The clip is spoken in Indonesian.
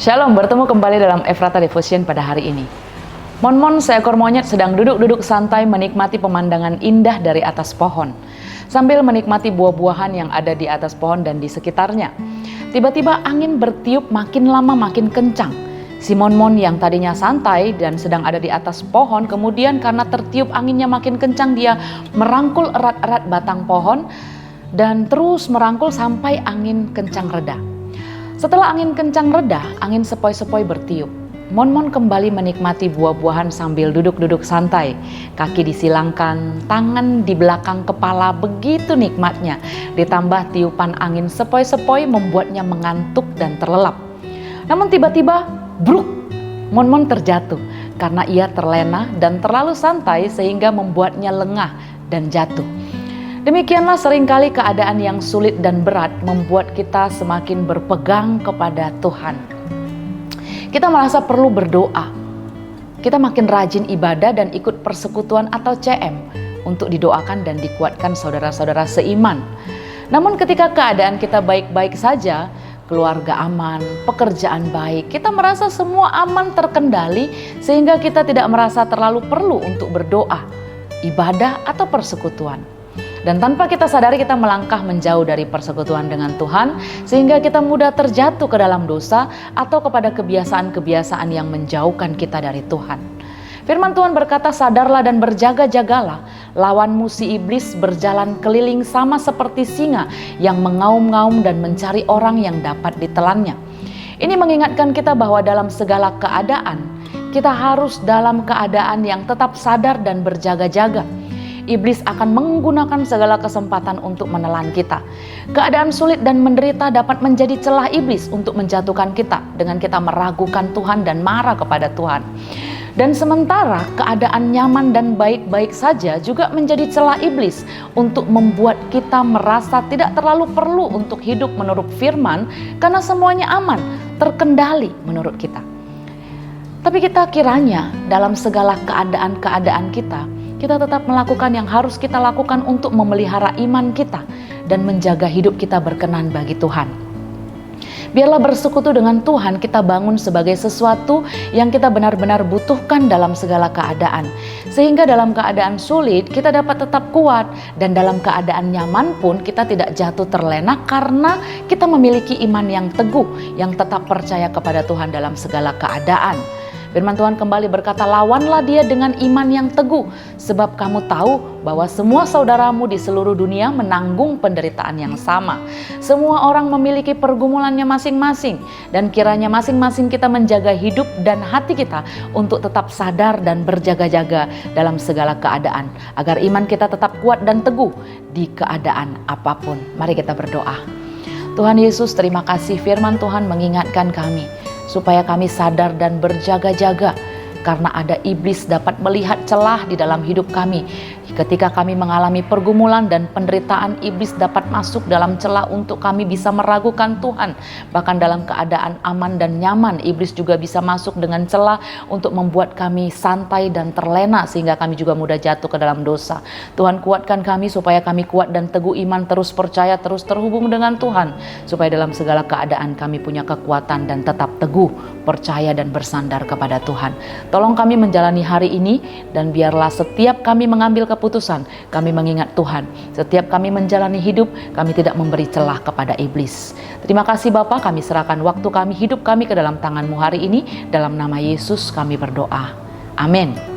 Shalom, bertemu kembali dalam Efrata Devotion pada hari ini. Mon-mon, seekor monyet sedang duduk-duduk santai menikmati pemandangan indah dari atas pohon, sambil menikmati buah-buahan yang ada di atas pohon dan di sekitarnya. Tiba-tiba angin bertiup makin lama makin kencang. Si mon-mon yang tadinya santai dan sedang ada di atas pohon, kemudian karena tertiup anginnya makin kencang, dia merangkul erat-erat batang pohon dan terus merangkul sampai angin kencang reda. Setelah angin kencang reda, angin sepoi-sepoi bertiup. Mon-mon kembali menikmati buah-buahan sambil duduk-duduk santai. Kaki disilangkan, tangan di belakang kepala, begitu nikmatnya. Ditambah tiupan angin sepoi-sepoi membuatnya mengantuk dan terlelap. Namun tiba-tiba, bruk, Mon-mon terjatuh karena ia terlena dan terlalu santai sehingga membuatnya lengah dan jatuh. Demikianlah seringkali keadaan yang sulit dan berat membuat kita semakin berpegang kepada Tuhan. Kita merasa perlu berdoa. Kita makin rajin ibadah dan ikut persekutuan atau CM untuk didoakan dan dikuatkan saudara-saudara seiman. Namun ketika keadaan kita baik-baik saja, keluarga aman, pekerjaan baik, kita merasa semua aman terkendali sehingga kita tidak merasa terlalu perlu untuk berdoa, ibadah atau persekutuan. Dan tanpa kita sadari kita melangkah menjauh dari persekutuan dengan Tuhan sehingga kita mudah terjatuh ke dalam dosa atau kepada kebiasaan-kebiasaan yang menjauhkan kita dari Tuhan. Firman Tuhan berkata, sadarlah dan berjaga-jagalah, lawanmu si iblis berjalan keliling sama seperti singa yang mengaum-ngaum dan mencari orang yang dapat ditelannya. Ini mengingatkan kita bahwa dalam segala keadaan kita harus dalam keadaan yang tetap sadar dan berjaga-jaga. Iblis akan menggunakan segala kesempatan untuk menelan kita. Keadaan sulit dan menderita dapat menjadi celah iblis untuk menjatuhkan kita dengan kita meragukan Tuhan dan marah kepada Tuhan. Dan sementara keadaan nyaman dan baik-baik saja juga menjadi celah iblis untuk membuat kita merasa tidak terlalu perlu untuk hidup menurut firman karena semuanya aman, terkendali menurut kita. Tapi kita kiranya dalam segala keadaan-keadaan kita tetap melakukan yang harus kita lakukan untuk memelihara iman kita dan menjaga hidup kita berkenan bagi Tuhan. Biarlah bersekutu dengan Tuhan kita bangun sebagai sesuatu yang kita benar-benar butuhkan dalam segala keadaan. Sehingga dalam keadaan sulit kita dapat tetap kuat dan dalam keadaan nyaman pun kita tidak jatuh terlena karena kita memiliki iman yang teguh, yang tetap percaya kepada Tuhan dalam segala keadaan. Firman Tuhan kembali berkata, lawanlah dia dengan iman yang teguh, sebab kamu tahu bahwa semua saudaramu di seluruh dunia menanggung penderitaan yang sama. Semua orang memiliki pergumulannya masing-masing, dan kiranya masing-masing kita menjaga hidup dan hati kita untuk tetap sadar dan berjaga-jaga dalam segala keadaan, agar iman kita tetap kuat dan teguh di keadaan apapun. Mari kita berdoa. Tuhan Yesus, terima kasih firman Tuhan mengingatkan kami supaya kami sadar dan berjaga-jaga karena ada iblis dapat melihat celah di dalam hidup kami. Ketika kami mengalami pergumulan dan penderitaan, iblis dapat masuk dalam celah untuk kami bisa meragukan Tuhan. Bahkan dalam keadaan aman dan nyaman, iblis juga bisa masuk dengan celah untuk membuat kami santai dan terlena sehingga kami juga mudah jatuh ke dalam dosa. Tuhan, kuatkan kami supaya kami kuat dan teguh iman, terus percaya, terus terhubung dengan Tuhan. Supaya dalam segala keadaan kami punya kekuatan dan tetap teguh, percaya dan bersandar kepada Tuhan. Tolong kami menjalani hari ini dan biarlah setiap kami mengambil keputusan, kami mengingat Tuhan. Setiap kami menjalani hidup, kami tidak memberi celah kepada iblis. Terima kasih Bapa, kami serahkan waktu kami, hidup kami ke dalam tangan-Mu hari ini. Dalam nama Yesus kami berdoa. Amin.